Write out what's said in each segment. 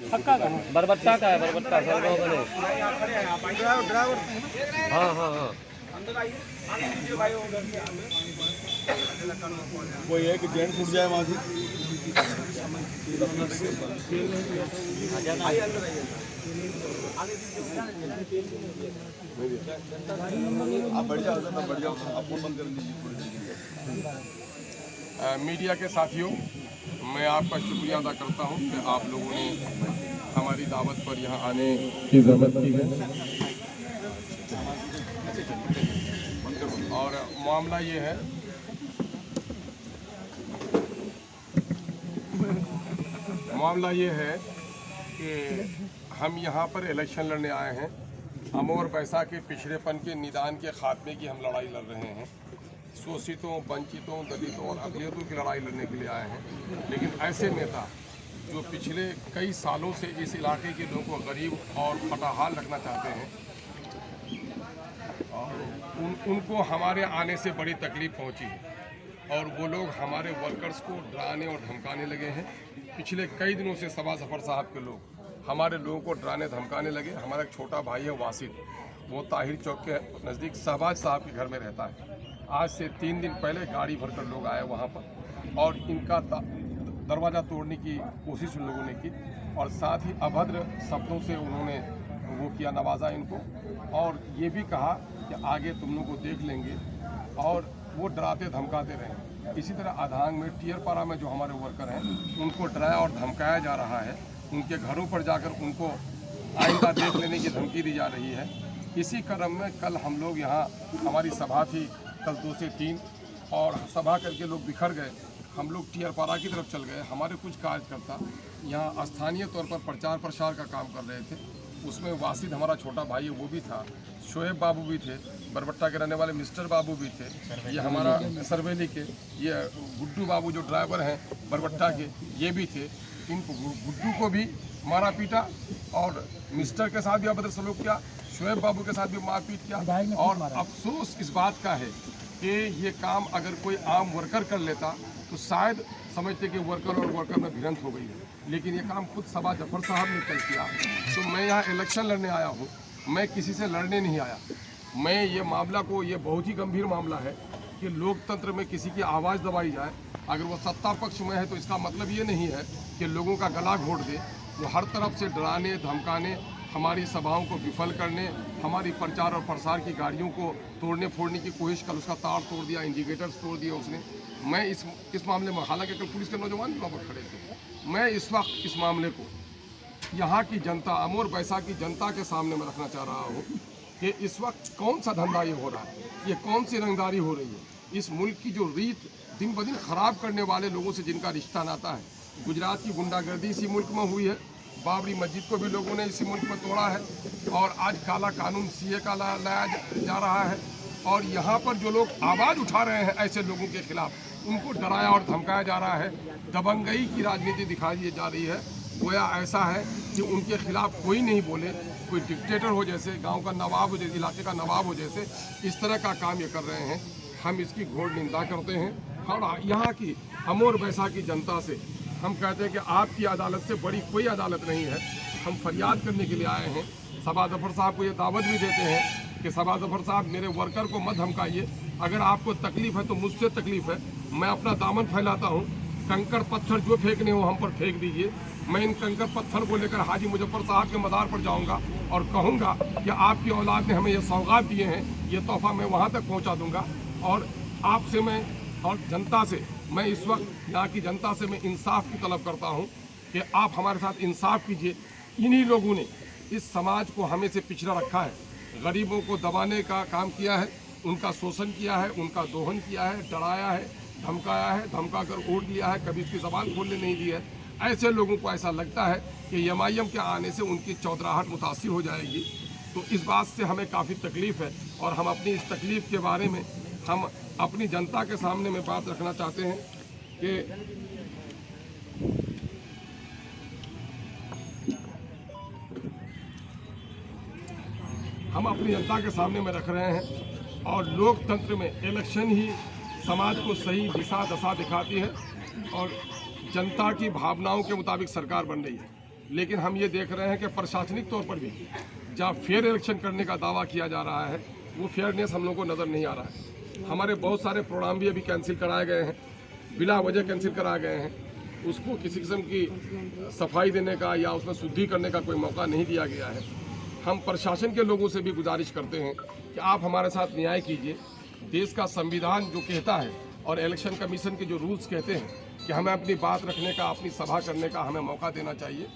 बरबट्टा का है, बरबट्टा सलगांव गणेश। हाँ हाँ हाँ। कोई एक जेंट्स उठ जाए वहाँ से। आप बढ़ जाओ, बढ़ जाओ, आप फोन बंद कर दीजिए। मीडिया के साथियों, मैं आपका शुक्रिया अदा करता हूं कि आप लोगों ने हमारी दावत पर यहां आने की ज़हमत की है। और मामला ये है, कि हम यहाँ पर इलेक्शन लड़ने आए हैं। अमोर पैसा के पिछड़ेपन के निदान के खात्मे की हम लड़ाई लड़ रहे हैं। शोषितों, वंचितों, दलितों और अक़लियतों की लड़ाई लड़ने के लिए आए हैं। लेकिन ऐसे नेता जो पिछले कई सालों से इस इलाके के लोगों को गरीब और फटाहाल रखना चाहते हैं, उनको हमारे आने से बड़ी तकलीफ पहुंची है और वो लोग हमारे वर्कर्स को डराने और धमकाने लगे हैं। पिछले कई दिनों से सबा जफर साहब के लोग हमारे लोगों को डराने धमकाने लगे। हमारा एक छोटा भाई है वासिद, वो ताहिर चौक के नज़दीक शहबाज साहब के घर में रहता है। आज से 3 दिन पहले गाड़ी भरकर लोग आए वहाँ पर और इनका दरवाज़ा तोड़ने की कोशिश उन लोगों ने की और साथ ही अभद्र शब्दों से उन्होंने वो किया, नवाजा इनको, और ये भी कहा कि आगे तुम लोग को देख लेंगे, और वो डराते धमकाते रहे। इसी तरह आधांग में टियरपाड़ा में जो हमारे वर्कर हैं उनको डराया और धमकाया जा रहा है। उनके घरों पर जाकर उनको आइंदा देख लेने की धमकी दी जा रही है। इसी क्रम में कल हम लोग यहाँ, हमारी सभा थी कल 2 से 3, और सभा करके लोग बिखर गए। हम लोग टियरपाड़ा की तरफ चल गए। हमारे कुछ कार्यकर्ता यहाँ स्थानीय तौर पर प्रचार प्रसार का काम कर रहे थे। उसमें वासिद हमारा छोटा भाई है वो भी था, शोएब बाबू भी थे, बरबट्टा के रहने वाले मिस्टर बाबू भी थे, ये हमारा सरवेली के ये गुड्डू बाबू जो ड्राइवर हैं बरबट्टा के, ये भी थे। इन गुड्डू को भी मारा पीटा और मिस्टर के साथ भी अभद्र सलूक किया, शोएब बाबू के साथ भी मारपीट किया। और अफसोस इस बात का है कि ये काम अगर कोई आम वर्कर कर लेता तो शायद समझते कि वर्कर और वर्कर में भिड़ंत हो गई है, लेकिन ये काम खुद सबा जफर साहब ने तय किया। तो मैं यहाँ इलेक्शन लड़ने आया हूँ, मैं किसी से लड़ने नहीं आया। मैं ये मामला को, ये बहुत ही गंभीर मामला है कि लोकतंत्र में किसी की आवाज़ दबाई जाए। अगर वो सत्ता पक्ष में है तो इसका मतलब ये नहीं है कि लोगों का गला घोट दे। वो हर तरफ से डराने धमकाने, हमारी सभाओं को विफल करने, हमारी प्रचार और प्रसार की गाड़ियों को तोड़ने फोड़ने की कोशिश, कल उसका तार तोड़ दिया, इंडिकेटर्स तोड़ दिए उसने। मैं इस मामले में, हालांकि कल पुलिस के नौजवान भी वहाँ पर खड़े थे, मैं इस वक्त इस मामले को यहाँ की जनता, अमोर पैसा की जनता के सामने मैं रखना चाह रहा हूँ कि इस वक्त कौन सा धंधा ये हो रहा है, ये कौन सी रंगदारी हो रही है। इस मुल्क की जो रीत दिन ब दिन खराब करने वाले लोगों से जिनका रिश्ता नाता है। गुजरात की गुंडागर्दी इसी मुल्क में हुई है, बाबरी मस्जिद को भी लोगों ने इसी मुल्क में तोड़ा है, और आज काला कानून CA का लाया जा रहा है। और यहाँ पर जो लोग आवाज़ उठा रहे हैं ऐसे लोगों के खिलाफ, उनको डराया और धमकाया जा रहा है। दबंगई की राजनीति दिखाई जा रही है। गोया ऐसा है कि उनके खिलाफ कोई नहीं बोले, कोई डिक्टेटर हो जैसे, गांव का नवाब हो जैसे, इलाके का नवाब हो जैसे, इस तरह का काम ये कर रहे हैं। हम इसकी घोर निंदा करते हैं। और यहाँ की अमोर पैसा की जनता से हम कहते हैं कि आपकी अदालत से बड़ी कोई अदालत नहीं है। हम फरियाद करने के लिए आए हैं। सबा जफर साहब को ये दावत भी देते हैं कि सबा जफर साहब, मेरे वर्कर को मत धमकाइए। अगर आपको तकलीफ़ है तो मुझसे तकलीफ़ है, मैं अपना दामन फैलाता हूँ। कंकड़ पत्थर जो फेंकने हो हम पर फेंक दीजिए। मैं इन कंकड़ पत्थर को लेकर हाजी मुजफ्फर साहब के मज़ार पर जाऊंगा और कहूंगा कि आपकी औलाद ने हमें ये सौगात दिए हैं, ये तोहफा मैं वहां तक पहुंचा दूंगा। और आपसे मैं और जनता से, मैं इस वक्त यहाँ की जनता से मैं इंसाफ की तलब करता हूँ कि आप हमारे साथ इंसाफ कीजिए। इन्हीं लोगों ने इस समाज को हमें से पिछड़ा रखा है, गरीबों को दबाने का काम किया है, उनका शोषण किया है, उनका दोहन किया है, डराया है, धमकाया है, धमका कर वोट लिया है, कभी उसकी ज़बान खोलने नहीं दी है। ऐसे लोगों को ऐसा लगता है कि MIM के आने से उनकी चौधराहट मुतासिर हो जाएगी। तो इस बात से हमें काफ़ी तकलीफ़ है और हम अपनी इस तकलीफ़ के बारे में हम अपनी जनता के सामने में बात रखना चाहते हैं कि हम अपनी जनता के सामने में रख रहे हैं। और लोकतंत्र में इलेक्शन ही समाज को सही दिशा दशा दिखाती है और जनता की भावनाओं के मुताबिक सरकार बन रही है। लेकिन हम ये देख रहे हैं कि प्रशासनिक तौर पर भी जहाँ फेयर इलेक्शन करने का दावा किया जा रहा है वो फेयरनेस हम लोग को नज़र नहीं आ रहा है। हमारे बहुत सारे प्रोग्राम भी अभी कैंसिल कराए गए हैं, बिला वजह कैंसिल कराए गए हैं। उसको किसी किस्म की सफाई देने का या उसमें शुद्धि करने का कोई मौका नहीं दिया गया है। हम प्रशासन के लोगों से भी गुजारिश करते हैं कि आप हमारे साथ न्याय कीजिए। देश का संविधान जो कहता है और इलेक्शन कमीशन के जो रूल्स कहते हैं कि हमें अपनी बात रखने का, अपनी सभा करने का हमें मौका देना चाहिए।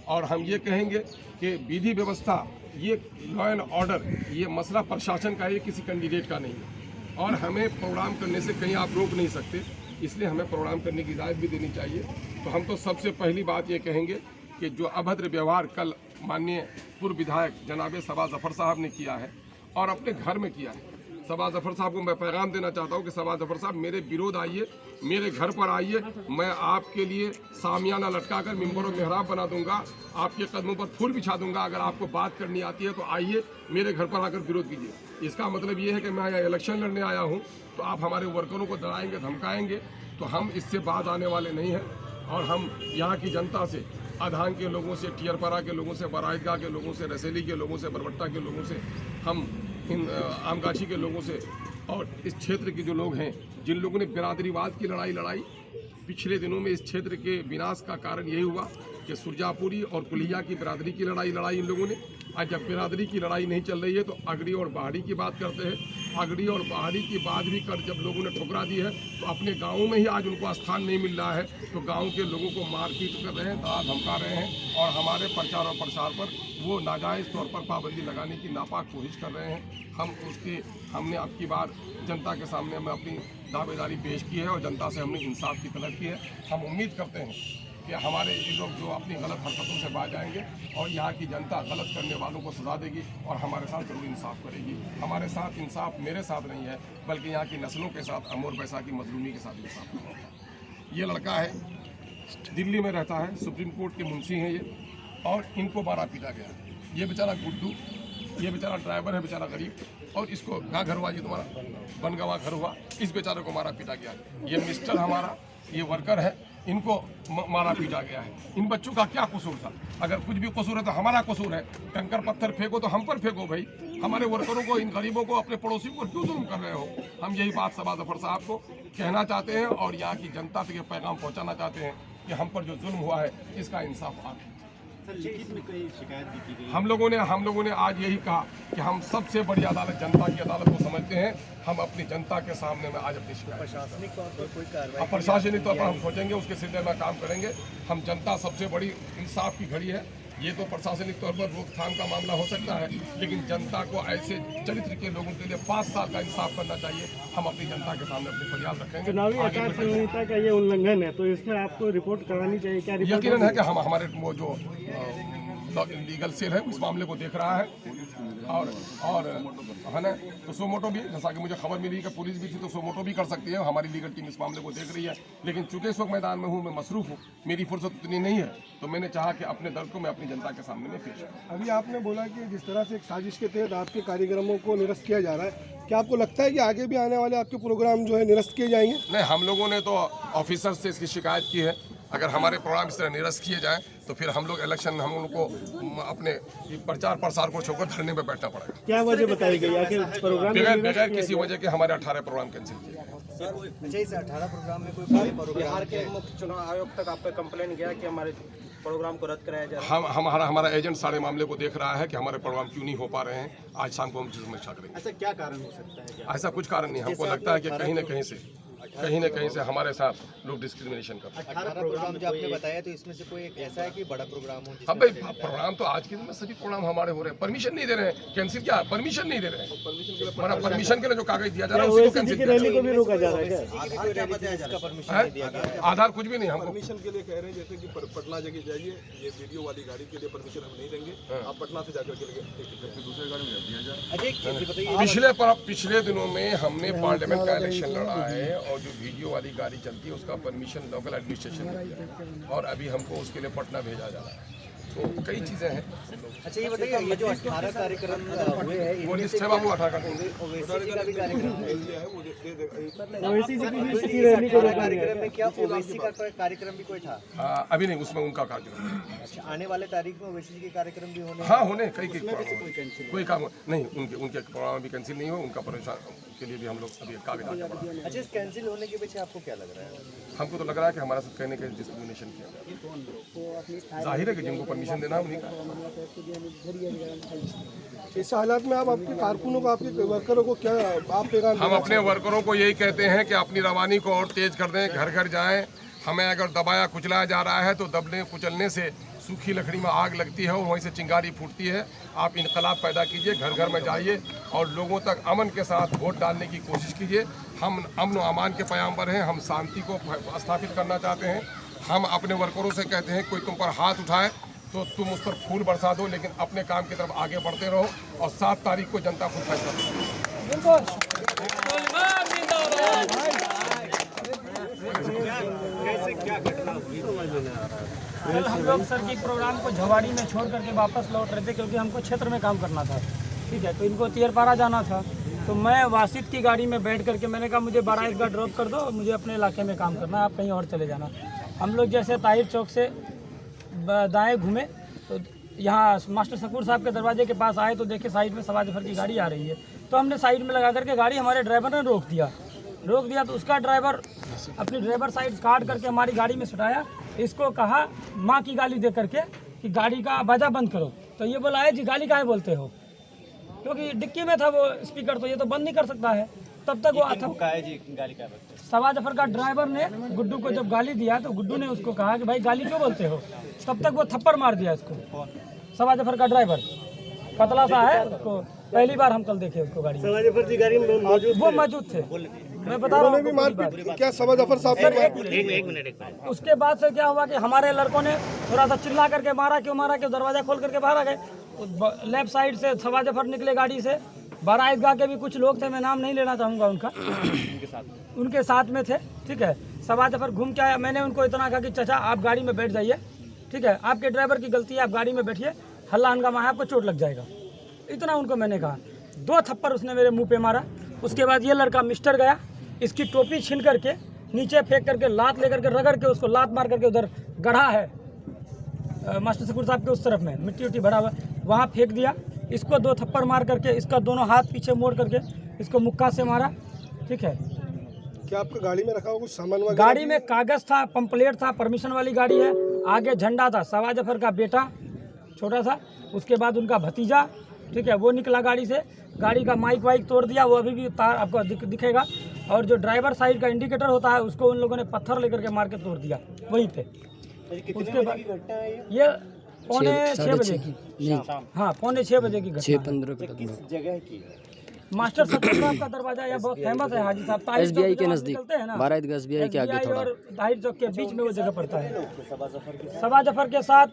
और हम ये कहेंगे कि विधि व्यवस्था, ये लॉ एंड ऑर्डर, ये मसला प्रशासन का है, किसी कैंडिडेट का नहीं है। और हमें प्रोग्राम करने से कहीं आप रोक नहीं सकते, इसलिए हमें प्रोग्राम करने की इजाज़त भी देनी चाहिए। तो हम तो सबसे पहली बात ये कहेंगे कि जो अभद्र व्यवहार कल माननीय पूर्व विधायक जनाब सबा जफर साहब ने किया है और अपने घर में किया है, सबा जफर साहब को मैं पैगाम देना चाहता हूँ कि सबा जफर साहब मेरे विरोध आइए, मेरे घर पर आइए, मैं आपके लिए सामियाना लटका कर मिंबर और मेहराब बना दूंगा, आपके कदमों पर फूल बिछा दूंगा। अगर आपको बात करनी आती है तो आइए, मेरे घर पर आकर विरोध कीजिए। इसका मतलब ये है कि मैं यहाँ इलेक्शन लड़ने आया हूँ तो आप हमारे वर्करों को डराएंगे, धमकाएंगे, तो हम इससे बात आने वाले नहीं हैं। और हम यहाँ की जनता से, आधांग के लोगों से, टियरपाड़ा के लोगों से, बराईदगाह के लोगों से, रसेली के लोगों से, बरबट्टा के लोगों से, हम इन आमगाछी के लोगों से और इस क्षेत्र के जो लोग हैं जिन लोगों ने बिरादरीवाद की लड़ाई पिछले दिनों में इस क्षेत्र के विनाश का कारण यही हुआ कि सुरजापुरी और कुलिया की बिरादरी की लड़ाई इन लोगों ने। आज जब बिरादरी की लड़ाई नहीं चल रही है तो अगड़ी और पहाड़ी की बात करते हैं। अगड़ी और पहाड़ी की बात भी कर जब लोगों ने ठुकरा दी है तो अपने गाँव में ही आज उनको स्थान नहीं मिल रहा है, तो गाँव के लोगों को मारपीट कर रहे हैं, धमका रहे हैं और हमारे प्रचार और प्रसार पर वो नाजायज़ तौर पर पाबंदी लगाने की नापाक कोशिश कर रहे हैं। हमने अब की बार जनता के सामने हमें अपनी दावेदारी पेश की है और जनता से हमने इंसाफ की तलब की है। हम उम्मीद करते हैं कि हमारे ये लोग जो अपनी गलत हरकतों से बाज आएंगे और यहाँ की जनता गलत करने वालों को सजा देगी और हमारे साथ जरूर इंसाफ करेगी। हमारे साथ इंसाफ मेरे साथ नहीं है बल्कि यहाँ की नस्लों के साथ, अमर बैसा की मजलूमी के साथ इंसाफ होगा। ये लड़का है, दिल्ली में रहता है, सुप्रीम कोर्ट के मुंशी हैं ये, और इनको मारा पीटा गया। ये बेचारा गुड्डू, ये बेचारा ड्राइवर है, बेचारा गरीब, और इसको कहाँ घर हुआ, ये तुम्हारा बनगवा घर हुआ, इस बेचारे को मारा पीटा गया। ये मिस्टर हमारा, ये वर्कर है, इनको मारा पीटा गया है। इन बच्चों का क्या कसूर था? अगर कुछ भी कसूर है तो हमारा कसूर है। कंकर पत्थर फेंको तो हम पर फेंको भाई, हमारे वर्करों को, इन गरीबों को, अपने पड़ोसियों को क्यों जुल्म कर रहे हो? हम यही बात सबा जफर साहब को कहना चाहते हैं और यहाँ की जनता तक ये पैगाम पहुँचाना चाहते हैं कि हम पर जो जुल्म हुआ है इसका इंसाफ आप। हम लोगों ने आज यही कहा कि हम सबसे बड़ी अदालत जनता की अदालत को समझते हैं। हम अपनी जनता के सामने में आज अपनी शिकायत, प्रशासनिक तौर पर कोई कार्रवाई, प्रशासनिक तौर पर हम सोचेंगे, उसके सिलसिले में काम करेंगे। हम जनता सबसे बड़ी इंसाफ की घड़ी है। ये तो प्रशासनिक तौर पर रोकथाम का मामला हो सकता है, लेकिन जनता को ऐसे चरित्र के लोगों के लिए 5 साल का इंसाफ करना चाहिए। हम अपनी जनता के सामने अपनी फरियाद रखेंगे। चुनावी आचार संहिता का ये उल्लंघन है तो इसमें आपको रिपोर्ट करानी चाहिए, क्या रिपोर्ट? यकीनन है कि हम हमारे वो जो लीगल सेल है उस मामले को देख रहा है और है ना, तो सोमोटो भी, जैसा कि मुझे खबर मिली कि पुलिस भी थी तो सोमोटो भी कर सकती है। हमारी लीगल टीम इस मामले को देख रही है, लेकिन चूंकि इस वक्त मैदान में हूँ, मैं मसरूफ़ हूँ, मेरी फुर्सत उतनी नहीं है, तो मैंने चाहा कि अपने दर्द को मैं अपनी जनता के सामने में पेश करूँ। अभी आपने बोला कि जिस तरह से एक साजिश के तहत आपके कार्यक्रमों को निरस्त किया जा रहा है, क्या आपको लगता है कि आगे भी आने वाले आपके प्रोग्राम जो है निरस्त किए जाएंगे? नहीं, हम लोगों ने तो ऑफिसर से इसकी शिकायत की है। अगर हमारे प्रोग्राम इस तरह निरस्त किए जाएं तो फिर हम लोग इलेक्शन में हम लोग को अपने प्रचार प्रसार को छोड़कर धरने में बैठना पड़ेगा। क्या वजह बताई गई आखिर प्रोग्राम? बगैर किसी वजह के हमारे 18 प्रोग्राम कैंसिल किए गए। अच्छा, इस 18 प्रोग्राम में कोई बिहार के मुख्य चुनाव आयोग तक आप पे कंप्लेन गया कि हमारे प्रोग्राम को रद्द कराया जा रहा है? हमारा एजेंट सारे मामले को देख रहा है कि हमारे प्रोग्राम क्यों नहीं हो पा रहे हैं। आज शाम को हम समीक्षा करेंगे। ऐसा क्या कारण हो सकता है? ऐसा कुछ कारण नहीं, हमको लगता है कि कहीं न कहीं से हमारे साथ लोग डिस्क्रिमिनेशन करते हैं। 18 प्रोग्राम जो आपने बताया, तो इसमें से कोई एक ऐसा है कि बड़ा प्रोग्राम हो? अब भाई प्रोग्राम तो आज के दिन में सभी प्रोग्राम हमारे हो रहे हैं, परमिशन नहीं दे रहे हैं। कैंसिल क्या, परमिशन नहीं दे रहे हैं। परमिशन के लिए जो कागज दिया जा रहा है उसी को कैंसिल किया रैली को भी रोका जा रहा है। आधार कुछ भी नहीं हमको। परमिशन के लिए कह रहे हैं, जैसे कि पटना जगह जाइए, ये वीडियो वाली गाड़ी के लिए परमिशन हम नहीं देंगे, आप पटना से जाकर के दूसरे गाड़ी में रख दिया जाए। पिछले दिनों में हमने पार्लियामेंट का इलेक्शन लड़ा है और जो वीडियो वाली गाड़ी चलती है उसका परमिशन लोकल एडमिनिस्ट्रेशन ने दिया है और अभी हमको उसके लिए पटना भेजा जा रहा है। तो कई चीज़ें हैं। अच्छा ये बताइए, ये जो 18 कार्यक्रम हुए हैं वो इनमें लिस्ट से है बाबू 18 का। ओवैसी का भी कार्यक्रम है। ओवैसी जी की भी स्थिति रैली को रोका गया है। कार्यक्रम में क्या ओवैसी का कोई कार्यक्रम भी कोई था? अभी नहीं, उसमें उनका कार्यक्रम है। अच्छा, आने वाले तारीख में ओवैसी जी के कार्यक्रम भी होने हाँ होने कई कोई काम नहीं, उनके प्रोग्राम भी कैंसिल नहीं हो, उनका परेशान के लिए भी हम लोग अभी कागज आगे बढ़ा। अच्छा, इस कैंसिल होने के पीछे आपको क्या लग रहा है? हमको तो लग रहा है कि हमारा साथ कहने के डिस्क्रिमिनेशन किया गया। जाहिर है कि जिनको परमिशन देना है उन्हीं का। इस हालात में आप आपके कारकुनों को, आपके वर्करों को क्या आप पैगाम हम अपने वर्करों को यही कहते हैं कि अपनी रवानी को और तेज कर दें, घर घर जाएं। हमें अगर दबाया कुचलाया जा रहा है तो दबने कुचलने से सूखी लकड़ी में आग लगती है और वहीं से चिंगारी फूटती है। आप इनकलाब पैदा कीजिए, घर घर में जाइए और लोगों तक अमन के साथ वोट डालने की कोशिश कीजिए। हम अमन व अमान के पैगाम्बर हैं, हम शांति को स्थापित करना चाहते हैं। हम अपने वर्करों से कहते हैं कोई तुम पर हाथ उठाए तो तुम उस पर फूल बरसा दो, लेकिन अपने काम की तरफ आगे बढ़ते रहो और 7 तारीख को जनता खुद फैसला करेगी। कल हम लोग सर की प्रोग्राम को झवाड़ी में छोड़ करके वापस लौट रहे थे, क्योंकि हमको क्षेत्र में काम करना था। ठीक है, तो इनको तियरपाड़ा जाना था, तो मैं वासिद की गाड़ी में बैठ करके मैंने कहा मुझे बाराइज का ड्रॉप कर दो, मुझे अपने इलाके में काम करना है, आप कहीं और चले जाना। हम लोग जैसे ताहिर चौक से दाएँ घूमे तो यहाँ मास्टर शकूर साहब के दरवाजे के पास आए तो देखे साइड में सवाज जफर की गाड़ी आ रही है, तो हमने साइड में लगा करके गाड़ी, हमारे ड्राइवर ने रोक दिया तो उसका ड्राइवर अपनी ड्राइवर साइड काट करके हमारी गाड़ी में सुटाया। इसको कहा माँ की गाली दे करके कि गाड़ी का बाजा बंद करो, तो ये बोला है जी गाली काहे बोलते हो, क्योंकि डिक्की में था वो स्पीकर, तो ये तो बंद नहीं कर सकता है। तब तक वो सवाज जफर का ड्राइवर ने गुड्डू को जब गाली दिया तो गुड्डू ने उसको कहा कि भाई गाली क्यों बोलते हो, तब तक वो थप्पड़ मार दिया इसको। सवाज जफर का ड्राइवर पतला सा है, उसको पहली बार हम कल देखे उसको गाड़ी में, वो मौजूद थे। मैं बता रहा हूँ भी मारपीट क्या सवाज जफर साहब एक मिनट। उसके बाद से क्या हुआ कि हमारे लड़कों ने थोड़ा सा चिल्ला करके मारा, क्यों दरवाजा खोल करके बाहर आ गए। लेफ्ट साइड से सवाज जफर निकले गाड़ी से, बारह ईदगाह के भी कुछ लोग थे, मैं नाम नहीं लेना चाहूँगा उनका, उनके साथ में थे। ठीक है, सवाज जफर घूम के आया, मैंने उनको इतना कहा कि चाचा आप गाड़ी में बैठ जाइए, ठीक है, आपके ड्राइवर की गलती है, आप गाड़ी में बैठिए, हल्ला हंगामा है, आपको चोट लग जाएगा, इतना उनको मैंने कहा। 2 थप्पड़ उसने मेरे मुंह पे मारा। उसके बाद ये लड़का मिस्टर गया, इसकी टोपी छीन करके नीचे फेंक करके लात लेकर के रगड़ के उसको लात मार करके उधर गढ़ा है मास्टर शकूर साहब के उस तरफ में मिट्टी उट्टी भरा हुआ, वहाँ फेंक दिया। इसको 2 थप्पड़ मार करके इसका दोनों हाथ पीछे मोड़ करके इसको मुक्का से मारा। ठीक है, क्या आपका गाड़ी में रखा हुआ कुछ सामान वगैरह? गाड़ी में कागज था, पंपलेट था, परमिशन वाली गाड़ी है, आगे झंडा था, सवाज जफर का बेटा छोटा सा, उसके बाद उनका भतीजा, ठीक है, वो निकला गाड़ी से, गाड़ी का माइक वाइक तोड़ दिया, वो अभी भी तार आपको दिखेगा। और जो ड्राइवर साइड का इंडिकेटर होता है उसको उन लोगों ने पत्थर लेकर के मार के तोड़ दिया वहीं पे। उसके बाद ये 5:45 बजे की, हाँ 5:45 बजे की घटना है। मास्टर शकूर साहब का दरवाजा यह बहुत फेमस है हाजी साहब, SBI के नजदीक, बाराइदगाह SBI के आगे थोड़ा, और ताहिर चौक के बीच में वो जगह पड़ता है। सवाज जफर के साथ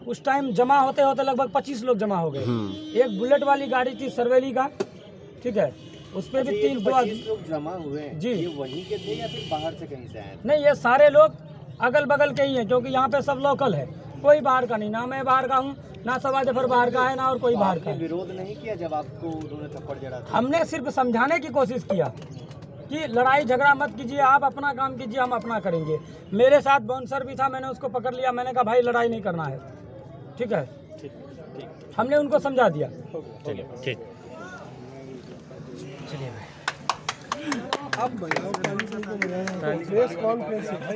उस टाइम जमा होते होते लगभग 25 लोग जमा हो गए। एक बुलेट वाली गाड़ी थी सरवेली का, ठीक है, उस पर भी 3-2 लोग जमा हुए जी। ये वहीं के थे या फिर बाहर से कहीं से आए? नहीं, ये सारे लोग अगल बगल के ही हैं, क्योंकि यहाँ पे सब लोकल है, कोई बाहर का नहीं, ना मैं बाहर का हूँ, ना सवाज जफर बाहर का है, ना और कोई बाहर का है। विरोध नहीं किया जब आपको उन्होंने थप्पड़ जड़ा था? हमने सिर्फ समझाने की कोशिश किया कि लड़ाई झगड़ा मत कीजिए, आप अपना काम कीजिए, हम अपना करेंगे। मेरे साथ बाउंसर भी था, मैंने उसको पकड़ लिया, मैंने कहा भाई लड़ाई नहीं करना है, ठीक है, हमने उनको समझा दिया। चलिए ठीक, चलिए अब प्रेस कॉन्फ्रेंस है भाई।